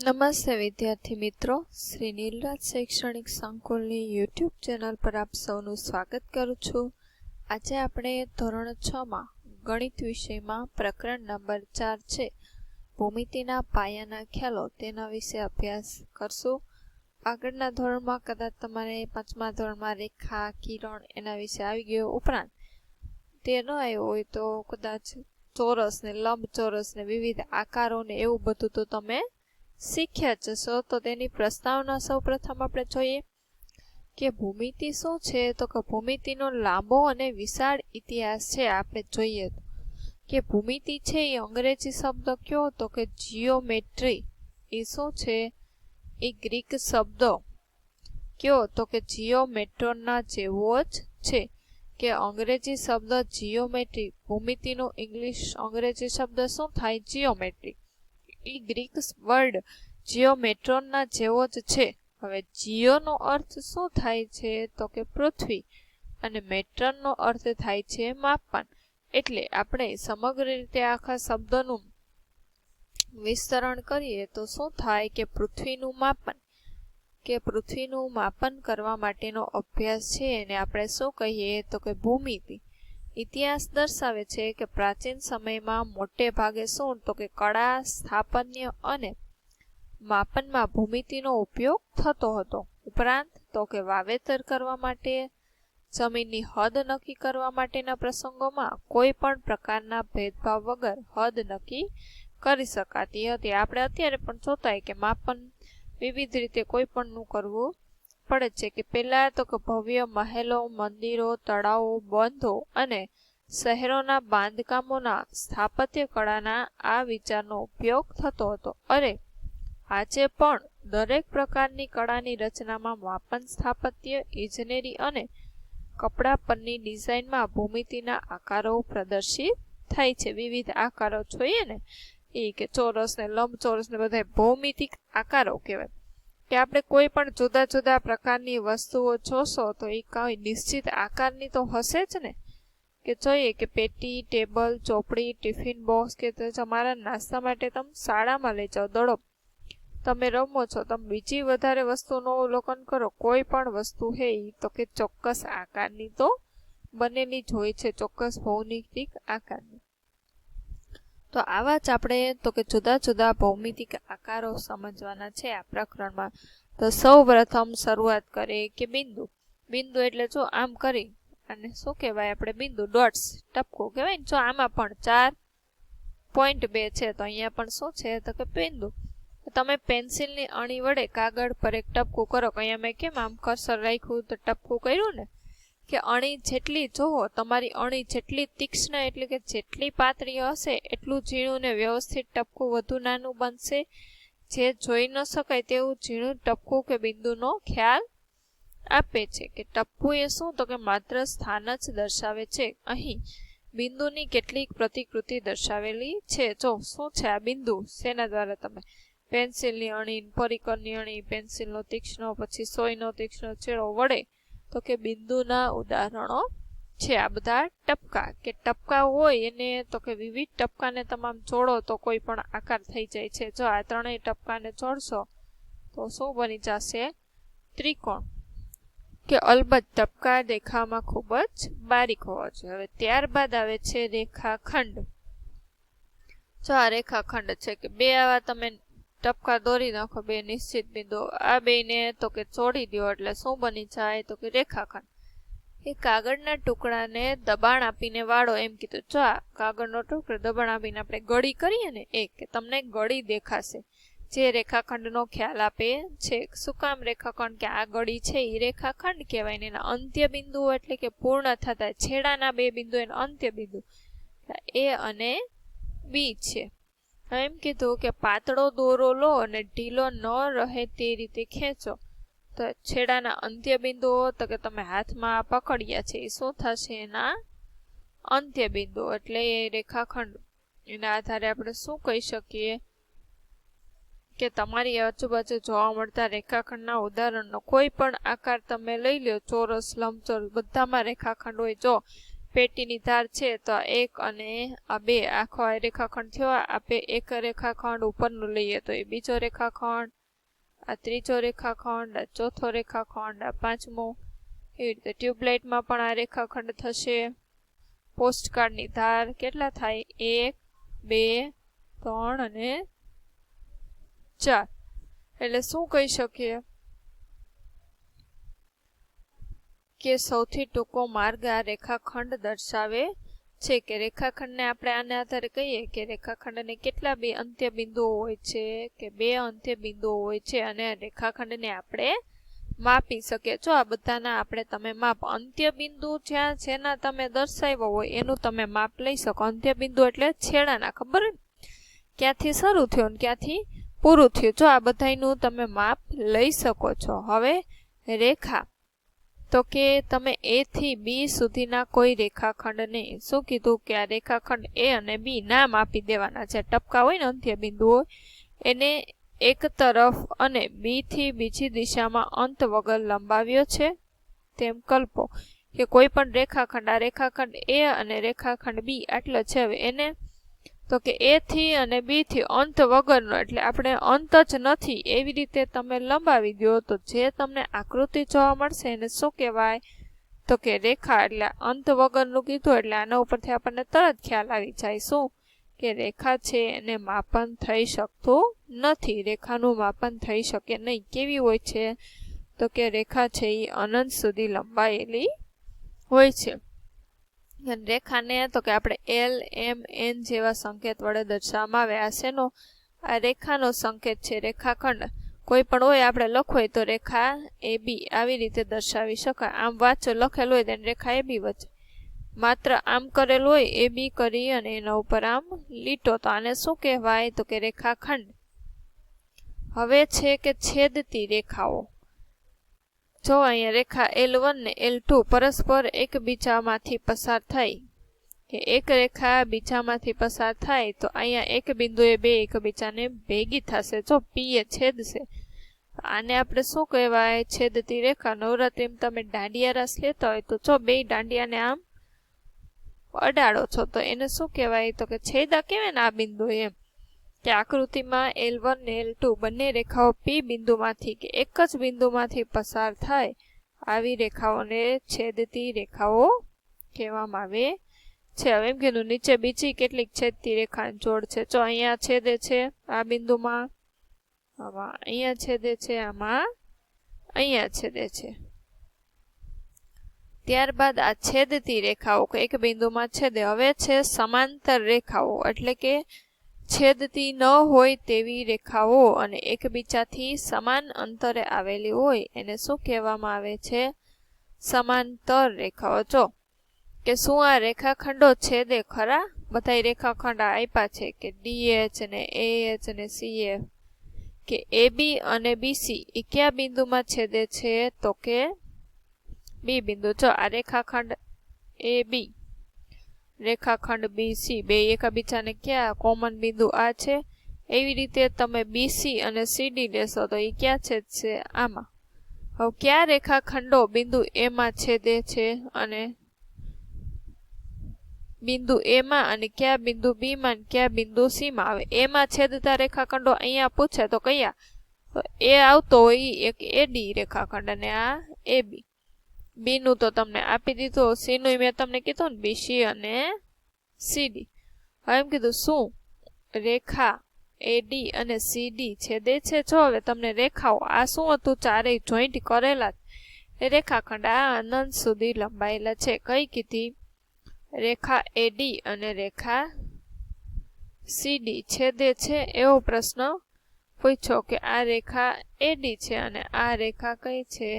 નમસ્તે વિદ્યાર્થી મિત્રો, શ્રી નીલરાજ શૈક્ષણિક સંકુલની યુટ્યુબ ચેનલ પર આપ સૌનું સ્વાગત કરું છું. આજે આપણે ધોરણ 6માં ગણિત વિષયમાં પ્રકરણ નંબર 4 છે ભૂમિતિના પાયાના ખ્યાલો તેના વિશે અભ્યાસ કરશું. આગળના ધોરણમાં કદાચ તમારે 5મા ધોરણમાં રેખા, કિરણ એના વિશે આવી ગયો, ઉપરાંત તે ન આવ્યો હોય તો કદાચ ચોરસ ને લંબચોરસ ને વિવિધ આકારો ને એવું બધું તો તમે શીખ્યા જશો. તો તેની પ્રસ્તાવના સૌ પ્રથમ આપણે જોઈએ કે ભૂમિતિ શું છે. તો કે ભૂમિતિનો લાંબો અને વિશાળ ઇતિહાસ છે. આપણે જોઈએ કે ભૂમિતિ છે એ અંગ્રેજી શબ્દ કયો તો કે જીઓમેટ્રી. એ શું છે? એ ગ્રીક શબ્દ કયો તો કે જીઓમેટ્રોના જેવો જ છે. કે અંગ્રેજી શબ્દ જીઓમેટ્રી, ભૂમિતિનો અંગ્રેજી શબ્દ શું થાય? જીઓમેટ્રી. એ ગ્રીક વર્ડ જીઓમેટ્રોનના જેવો જ છે. હવે જીઓનો અર્થ શું થાય છે તો કે પૃથ્વી, અને મેટ્રોનનો અર્થ થાય છે માપન. એટલે આપણે સમગ્ર રીતે આખા શબ્દનું વિસ્તરણ કરીએ તો શું થાય કે પૃથ્વીનું માપન, કે પૃથ્વીનું માપન કરવા માટેનો અભ્યાસ છે એને આપણે શું કહીએ તો કે ભૂમિતિ. ઇતિહાસ દર્શાવે છે કે પ્રાચીન સમયમાં મોટે ભાગે શું તો કે કળા, સ્થાપત્ય અને માપનમાં ભૂમિતિનો ઉપયોગ થતો હતો. ઉપરાંત તો કે વાવેતર કરવા માટે, જમીનની હદ નક્કી કરવા માટેના પ્રસંગોમાં કોઈ પણ પ્રકારના ભેદભાવ વગર હદ નક્કી કરી શકાતી હતી. આપણે અત્યારે પણ જોતા કે માપન વિવિધ રીતે કોઈ પણનું કરવું પડે છે. કે પહેલા તો કે ભવ્ય મહેલો, મંદિરો, તળાવો, બંધો અને શહેરોના બાંધકામોના સ્થાપત્ય કળાના આ વિચારનો ઉપયોગ થતો હતો. આજે પણ દરેક પ્રકારની કળાની રચનામાં માપન, સ્થાપત્ય, ઇજનેરી અને કપડા પરની ડિઝાઇનમાં ભૂમિતિના આકારો પ્રદર્શિત થાય છે. વિવિધ આકારો જોઈએ ને, એ કે ચોરસ ને લંબચોરસ ને બધા ભૌમિતિક આકારો કહેવાય. કે આપણે કોઈ પણ જુદા જુદા પ્રકારની વસ્તુઓ જોશો તો એ કઈ નિશ્ચિત આકારની તો હશે જ ને. કે જોઈએ કે પેટી, ટેબલ, ચોપડી, ટિફિન બોક્સ, કે તમારા નાસ્તા માટે તમે શાળામાં લઈ જાઓ, દડો તમે રમો છો, તમે બીજી વધારે વસ્તુનું અવલોકન કરો, કોઈ પણ વસ્તુ હે તો કે ચોક્કસ આકારની તો બનેલી જ હોય છે, ચોક્કસ ભૌમિતિક આકારની. તો આવા જ આપણે તો કે જુદા જુદા ભૌમિતિક આકારો સમજવાના છે આ પ્રકરણમાં. તો સૌ પ્રથમ શરૂઆત કરીએ કે બિંદુ. બિંદુ એટલે જો આમ કરી અને શું કહેવાય આપણે બિંદુ, ડોટ્સ, ટપકું કહેવાય ને. જો આમાં પણ 4.2 છે તો અહીંયા પણ શું છે તો કે બિંદુ. તમે પેન્સિલની અણી વડે કાગળ પર એક ટપકું કરો, અહીંયા મેં કેમ આમ કર્સર રાખ્યું તો ટપકું કર્યું ને. કે અણી જેટલી જોવો, તમારી અણી જેટલી તીક્ષ્ણ એટલે કે જેટલી પાતળી હશે એટલું ઝીણું ને વ્યવસ્થિત ટપકું વધુ નાનું બનશે. જે જોઈ ન શકાય તેવું ઝીણું ટપકું કે બિંદુનો ખ્યાલ આપે છે. કે ટપકું એ શું તો કે માત્ર સ્થાન જ દર્શાવે છે. અહીં બિંદુની કેટલીક પ્રતિકૃતિ દર્શાવેલી છે. જો શું છે આ બિંદુ, શેના દ્વારા તમે પેન્સિલની અણી, પરિકરની અણી, પેન્સિલનો તીક્ષ્ણ, પછી સોયનો તીક્ષ્ણ છેડો વડે તો કે બિંદુના ઉદાહરણો છે આ બધા ટપકા. કે ટપકા હોય એને તો કે વિવિધ ટપકાને તમામ જોડો તો કોઈ પણ આકાર થઈ જાય છે. જો આ ત્રણેય ટપકાને જોડશો તો શું બની જશે? ત્રિકોણ. કે અલબત્ત ટપકા દેખાવમાં ખૂબ જ બારીક હોવા જોઈએ. હવે ત્યારબાદ આવે છે રેખાખંડ. જો આ રેખાખંડ છે કે બે આવા તમે ટપકા દોરી નાખો, બે નિશ્ચિત બિંદુ, આ બેને તો કે જોડી દો એટલે શું બની જાય તો કે રેખાખંડ. એ કાગળના ટુકડાને દબાણ આપીને વાળો એમ કીધું. જો આ કાગળનો ટુકડો દબાણ આપીને આપણે ગળી કરીએ ને, કે તમને ગળી દેખાશે, જે રેખાખંડનો ખ્યાલ આપે છે. શું કામ રેખાખંડ? કે આ ગળી છે એ રેખાખંડ કહેવાય ને. એના અંત્ય બિંદુઓ એટલે કે પૂર્ણ થતા છેડાના બે બિંદુ એના અંત્ય બિંદુ એ અને બી છે. એમ કીધું કે પાતળો દોરો લો અને ઢીલો ન રહે તે રીતે ખેંચો તો છેડાના અંત્ય બિંદુઓ તો કે તમે હાથમાં પકડ્યા છે એ શું થશે? એના અંત્ય બિંદુ. એટલે એ રેખાખંડ. એના આધારે આપણે શું કહી શકીએ કે તમારી આજુબાજુ જોવા મળતા રેખાખંડના ઉદાહરણનો કોઈ પણ આકાર તમે લઈ લો, ચોરસ, લંબચોરસ, બધામાં રેખાખંડ હોય. જો પેટીની ધાર છે તો આ 1 અને આ 2 આખો આ રેખાખંડ થયો. આપણે એક રેખાખંડ ઉપરનું લઈએ તો એ બીજો રેખાખંડ, આ ત્રીજો રેખાખંડ, આ ચોથો રેખાખંડ, આ પાંચમો. એવી રીતે ટ્યુબલાઇટમાં પણ આ રેખાખંડ થશે. પોસ્ટકાર્ડની ધાર કેટલા થાય? 1, 2, 3 અને 4. એટલે શું કહી શકીએ કે સૌથી ટૂંકો માર્ગ આ રેખાખંડ દર્શાવે છે. કે રેખાખંડને આપણે આને આધારે કહીએ કે રેખાખંડને કેટલા બે અંત્ય બિંદુઓ હોય છે, કે 2 અંત્ય બિંદુઓ હોય છે. અને રેખાખંડને આપણે માપી શકીએ. જો આ બધાના આપણે તમે માપ અંત્ય બિંદુ જ્યાં જેના તમે દર્શાવ્યો હોય એનું તમે માપ લઈ શકો. અંત્ય બિંદુ એટલે છેડાના, ખબર ને, ક્યાંથી શરૂ થયું ને ક્યાંથી પૂરું થયું. જો આ બધાનું તમે માપ લઈ શકો છો. હવે રેખા તો કે તમે A થી B સુધીના કોઈ રેખાખંડને શું કીધું કે આ રેખાખંડ A અને B નામ આપી દેવાના છે. ટપકા હોય ને અંત્ય બિંદુ હોય એને એક તરફ અને B થી બીજી દિશામાં અંત વગર લંબાવ્યો છે તેમ કલ્પો. કે કોઈ પણ રેખાખંડ, આ રેખાખંડ A અને રેખાખંડ B આટલો છે. હવે એને તો કે A થી અને B થી અંત વગરનો એટલે આપણે અંત જ નથી એવી રીતે તમે લંબાવી દો તો જે તમને આકૃતિ જોવા મળશે એને શું કહેવાય? તો કે રેખા. એટલે અંત વગરનું કીધું એટલે આના ઉપરથી આપણને તરત ખ્યાલ આવી જાય શું કે રેખા છે એને માપન થઈ શકતું નથી. રેખાનું માપન થઈ શકે નહીં. કેવી હોય છે? તો કે રેખા છે એ અનંત સુધી લંબાયેલી હોય છે. રેખાને તો કે આપણે L, M, N જેવા સંકેત વડે દર્શાવવામાં આવે. આ શેનો? આ રેખાનો સંકેત છે. રેખાખંડ કોઈ પણ હોય આપણે લખવું હોય તો રેખા AB આવી રીતે દર્શાવી શકાય. આમ વાંચો લખેલું હોય તેને રેખા AB વચ્ચે, માત્ર આમ કરેલું હોય AB કરી અને એના ઉપર આમ લીટો તો આને શું કહેવાય? તો કે રેખાખંડ. હવે છે કે છેદતી રેખાઓ. જો અહીંયા રેખા L1 ને L2 પરસ્પર એકબીજામાંથી પસાર થાય, કે એક રેખા બીજામાંથી પસાર થાય તો અહીંયા એક બિંદુએ બે એકબીજાને ભેગી થશે. જો P એ છેદશે. આને આપણે શું કહેવાય? છેદતી રેખા. નવરાત્રિમાં તમે દાંડિયા રાસ લેતા હોય તો જો બે દાંડિયાને આમ અડાડો છો તો એને શું કહેવાય? તો કે છેદા કહેવાય ને આ બિંદુ એમ. કે આકૃતિમાં L1 ને L2 બંને રેખાઓ P બિંદુમાંથી કે એક જ બિંદુમાંથી પસાર થાય આવી રેખાઓને છેદતી રેખાઓ કહેવામાં આવે છે. હવે એમ કીધું નીચે બીજી કેટલીક છેદતી રેખાની જોડ છે. જો અહીંયા છેદે છે આ બિંદુમાં, આમાં અહીંયા છેદે છે, આમાં અહીંયા છેદે છે. ત્યારબાદ આ છેદતી રેખાઓ એક બિંદુમાં છેદે. હવે છે સમાંતર રેખાઓ એટલે કે છેદતી ન હોય તેવી રેખાઓ અને એકબીજાથી સમાન અંતરે આવેલી હોય એને શું કહેવામાં આવે છે? સમાંતર રેખાઓ. જો કે શું આ રેખાખંડો છેદે ખરા? બધા રેખાખંડ આપ્યા છે કે DH ને AH ને CF. કે AB અને BC એ કયા બિંદુમાં છેદે છે? તો કે B બિંદુ. જો આ રેખાખંડ AB, રેખાખંડ BC બે એકબીજાને ક્યાં કોમન બિંદુ આ છે. એવી રીતે તમે BC અને CD લેશો તો એ ક્યાં છેદશે? આમાં. હવે કયા રેખાખંડો બિંદુ A માં છેદે છે અને બિંદુ A માં, અને કયા બિંદુ B માં, કયા બિંદુ C માં? આવે A માં છેદતા રેખાખંડો અહીંયા પૂછે તો કયા? તો A આવતો હોય એક AD રેખાખંડ અને આ AB. B નું તો તમને આપી દીધું, C નું મેં તમને કીધું ને BC અને CD. હવે એમ કીધું શું રેખા AD અને CD છેદે છે? જો હવે તમને રેખાઓ આ શું હતું? ચારેય જોઈન્ટ કરેલા રેખાખંડ આ અનંત સુધી લંબાયેલા છે. કઈ કીધી? રેખા AD અને રેખા CD છેદે છે એવો પ્રશ્ન પૂછ્યો. કે આ રેખા AD છે અને આ રેખા કઈ છે?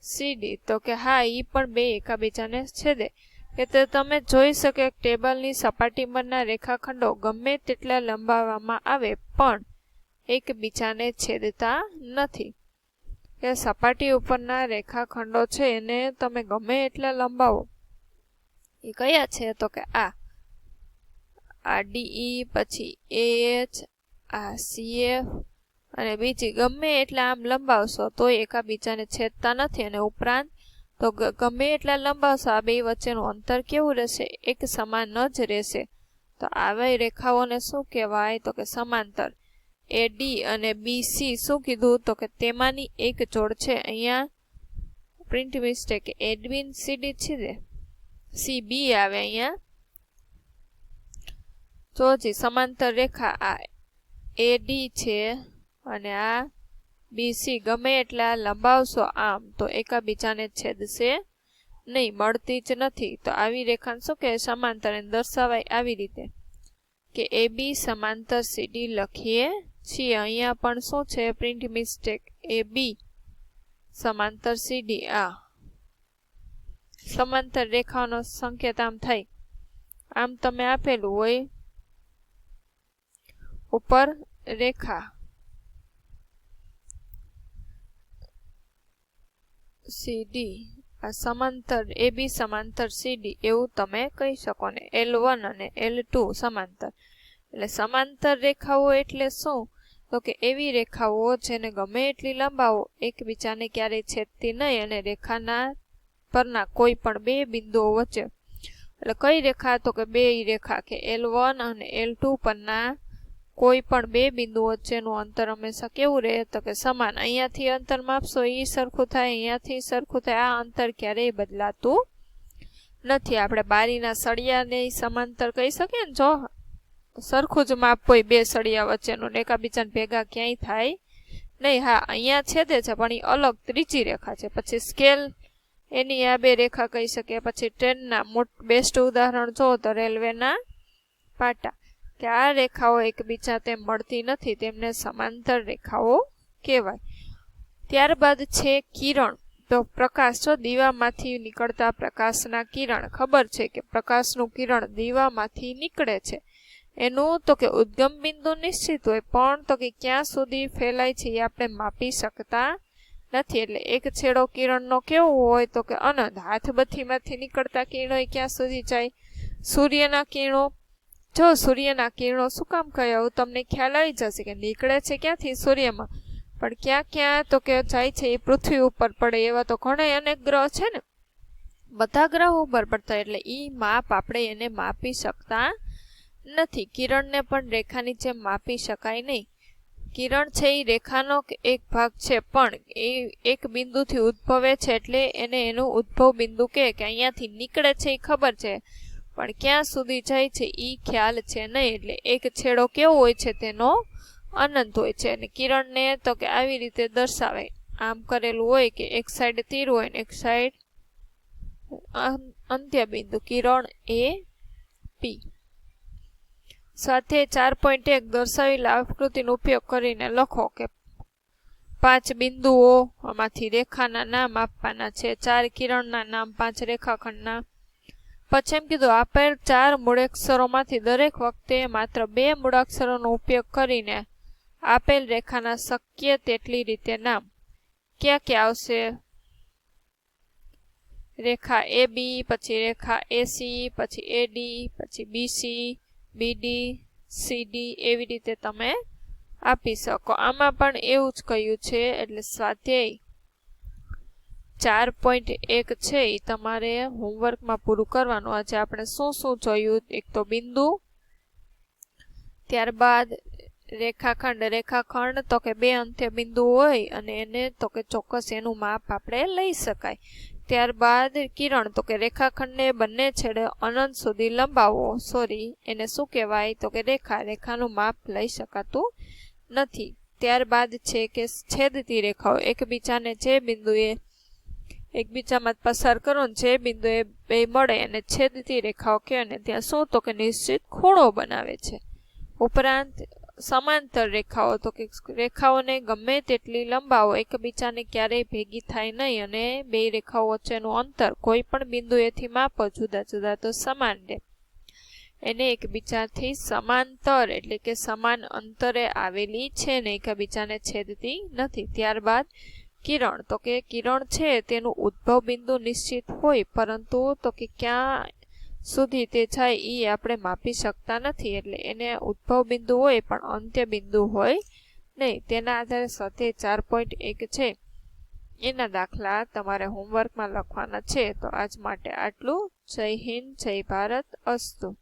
CD. તો કે હા ઈ પણ બે એકબીજાને છેદે. કે તે તમે જોઈ શકો ટેબલની સપાટી પરના રેખાખંડો ગમે તેટલા લંબાવવામાં આવે પણ એકબીજાને છેદતા નથી. કે સપાટી ઉપરના રેખાખંડો છે એને તમે ગમે એટલા લંબાવો એ કયા છે? તો કે આ DE, પછી AH, આ CF અને બીજી ગમે એટલા આમ લંબાવશો તો એકાબીજાને છેદતા નથી. અને ઉપરાંત તો ગમે એટલા લંબાવશો આ બે વચ્ચેનું અંતર કેવું રહેશે? એક સમાન જ રહેશે. તો આવી રેખાઓને શું કહેવાય? તો કે સમાંતર. AD અને BC શું કીધું? તો કે તેમાંની એક જોડ છે. અહીંયા પ્રિન્ટ મિસ્ટેક, AD CD છે ને, CB આવે અહીંયા. તો જી સમાંતર રેખા આ AD છે અને આ BC ગમે એટલા લંબાવશો આમ તો એકાબીજાને છેદશે નહીં, મળતી જ નથી. તો આવી રેખાને શું કહે? સમાંતર. એને દર્શાવાય આવી રીતે કે AB સમાંતર CD લખીએ છીએ. અહીંયા પણ શું છે? પ્રિન્ટ મિસ્ટેક, AB સમાંતર CD. આ સમાંતર રેખાનો સંકેત આમ થાય. આમ તમે આપેલું હોય ઉપર રેખા CD, આ સમાંતર AB સમાંતર CD એવું તમે કહી શકો ને. L1 અને L2 સમાંતર. એટલે સમાંતર રેખાઓ એટલે શું? તો કે એવી રેખાઓ જેને ગમે એટલી લંબાવો એકબીજાને ક્યારેય છેદતી નહીં અને રેખાના પરના કોઈ પણ બે બિંદુઓ વચ્ચે. એટલે કઈ રેખા? તો કે બે રેખા કે L1 અને L2 પરના કોઈ પણ બે બિંદુ વચ્ચેનું અંતર હંમેશા કેવું રહે? તો કે સમાન. અહીંયાથી અંતર માપશો એ સરખું થાય, અહીંયાથી સરખું થાય. આ અંતર ક્યારેય બદલાતું નથી. આપણે બારીના સળિયાને સમાંતર કહી શકીએ ને. જો સરખું જ માપ હોય બે સળિયા વચ્ચેનું ને એકાબીજાને ભેગા ક્યાંય થાય નહીં. હા, અહીંયા છેદે છે પણ એ અલગ ત્રીજી રેખા છે. પછી સ્કેલ એની આ બે રેખા કહી શકીએ. પછી ટ્રેનના બેસ્ટ ઉદાહરણ જો તો રેલવેના પાટા, કે આ રેખાઓ એકબીજા તેમ મળતી નથી, તેમને સમાંતર રેખાઓ કહેવાય. ત્યારબાદ છે કિરણ. તો પ્રકાશ, જો દીવામાંથી નીકળતા પ્રકાશના કિરણ, ખબર છે કે પ્રકાશનું કિરણ દીવામાંથી નીકળે છે. એનું તો કે ઉદ્ગમ બિંદુ નિશ્ચિત હોય પણ તો કે ક્યાં સુધી ફેલાય છે એ આપણે માપી શકતા નથી. એટલે એક છેડો કિરણનો કેવો હોય? તો કે અનંત. હાથબત્તીમાંથી નીકળતા કિરણો ક્યાં સુધી જાય? સૂર્યના કિરણો, જો સૂર્યના કિરણો શું કામ કહ્યું? તમને ખ્યાલ આવી જશે કે નીકળે છે ક્યાંથી? સૂર્યમાં. પણ ક્યાં ક્યાં તો કે જાય છે એ પૃથ્વી ઉપર પડે. એવા તો ઘણા અનેક ગ્રહ છે ને, બધા ગ્રહો ઉપર પડતા. એટલે ઈ માપ આપણે એને માપી શકતા નથી. કિરણને પણ રેખાની જેમ માપી શકાય નહીં. કિરણ છે એ રેખાનો એક ભાગ છે પણ એ એક બિંદુથી ઉદ્ભવે છે એટલે એને એનું ઉદ્ભવ બિંદુ કે અહીંયાથી નીકળે છે એ ખબર છે પણ ક્યાં સુધી જાય છે એ ખ્યાલ છે નહીં. એટલે એક છેડો કેવો હોય છે? તેનો અનંત હોય છે. અને કિરણને તો કે આવી રીતે દર્શાવે. આમ કરેલું હોય કે એક સાઈડ તીર હોય ને એક સાઈડ અંત્ય બિંદુ. કિરણ AP સાથે 4.1 દર્શાવેલા આકૃતિનો ઉપયોગ કરીને લખો કે 5 બિંદુઓમાંથી રેખાના નામ આપવાના છે. 4 કિરણના નામ, 5 રેખાખંડના. પછી એમ કીધું આપેલ 4 મૂળાક્ષરોમાંથી દરેક વખતે માત્ર 2 મૂળાક્ષરોનો ઉપયોગ કરીને આપેલ રેખાના શક્ય તેટલી રીતે નામ. ક્યાં ક્યાં આવશે? રેખા AB, પછી રેખા AC, પછી AD, પછી BC, BD, CD એવી રીતે તમે આપી શકો. આમાં પણ એવું જ કહ્યું છે. એટલે સ્વાધ્યાય 4.1 છે એ તમારે હોમવર્કમાં પૂરું કરવાનું. આજે આપણે શું શું જોયું? એક તો બિંદુ, ત્યારબાદ રેખાખંડ. રેખાખંડ તો કે 2 અંત્ય બિંદુ હોય અને એને તો કે ચોક્કસ એનું માપ આપણે લઈ શકાય. ત્યારબાદ કિરણ, તો કે રેખાખંડને બંને છેડે અનંત સુધી લંબાવો. એને શું કહેવાય? તો કે રેખા. રેખાનું માપ લઈ શકાતું નથી. ત્યારબાદ છે કે છેદતી રેખાઓ. એકબીજાને જે બિંદુએ એકબીજામાં પસાર કરો ને જે બિંદુએ બે મળે અને છેદતી રેખાઓ કે અને ત્યાં શું? તો કે નિશ્ચિત ખૂણો બનાવે છે. ઉપરાંત સમાંતર રેખાઓ, તો કે રેખાઓને ગમે તેટલી લંબાવો એકબીજાને ક્યારેય ભેગી થાય નહીં અને બે રેખાઓ વચ્ચેનું અંતર કોઈ પણ બિંદુએથી માપો જુદા જુદા તો સમાન રહે. એને એકબીજાથી સમાંતર એટલે કે સમાન અંતરે આવેલી છે ને એકબીજાને છેદતી નથી. ત્યારબાદ કિરણ, તો કે કિરણ છે તેનું ઉદ્ભવ બિંદુ નિશ્ચિત હોય પરંતુ તો કે ક્યાં સુધી તે જાય એ આપણે માપી શકતા નથી. એટલે એને ઉદ્ભવ બિંદુ હોય પણ અંત્ય બિંદુ હોય નહીં. તેના આધારે સાથે 4.1 છે એના દાખલા તમારે હોમવર્કમાં લખવાના છે. તો આજ માટે આટલું. જય હિન્દ, જય ભારત, અસ્તુ.